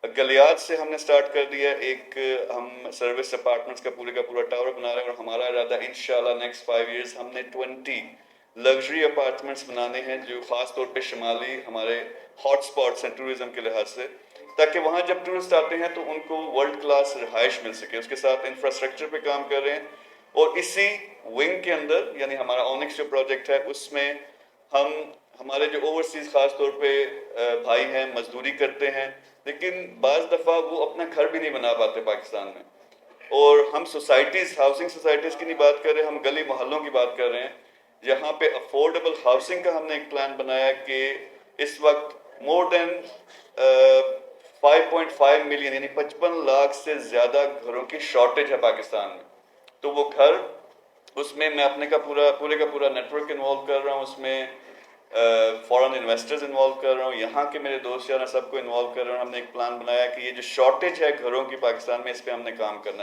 گلیات سے ہم نے سٹارٹ کر دیا ایک، ہم سروس اپارٹمنٹس کا پورا ٹاور بنا رہے ہیں، اور ہمارا ارادہ انشاءاللہ نیکسٹ 5 ایئرس ہم نے 20 لگژری اپارٹمنٹس بنانے ہیں، جو خاص طور پہ شمالی ہمارے ہاٹ سپاٹس ہیں ٹوریزم کے لحاظ سے، تاکہ وہاں جب ٹورسٹ آتے ہیں تو ان کو ورلڈ کلاس رہائش مل سکے۔ اس کے ساتھ انفراسٹرکچر پہ کام کر رہے ہیں، اور اسی ونگ کے اندر یعنی ہمارا اونکس جو پروجیکٹ ہے اس میں ہم ہمارے جو اوورسیز خاص طور پہ بھائی ہیں مزدوری کرتے ہیں، لیکن بعض دفعہ وہ اپنا گھر بھی نہیں بنا پاتے پاکستان میں، اور ہم سوسائٹیز، ہاؤسنگ سوسائٹیز کی نہیں بات کر رہے، ہم گلی محلوں کی بات کر رہے ہیں جہاں پہ افورڈیبل ہاؤسنگ کا ہم نے ایک پلان بنایا کہ اس وقت مور دین 5.5 ملین یعنی 55 لاکھ سے زیادہ گھروں کی شارٹیج ہے پاکستان میں۔ تو وہ گھر، اس میں میں اپنے کا پورا نیٹ ورک انوالو کر رہا ہوں، اس میں فورن انویسٹرز انوالو کر رہا ہوں، یہاں کے میرے دوست یار سب کو انوالو کر رہا ہوں۔ ہم نے ایک پلان بنایا کہ یہ جو شارٹیج ہے گھروں کی پاکستان میں، اس پہ ہم نے کام کرنا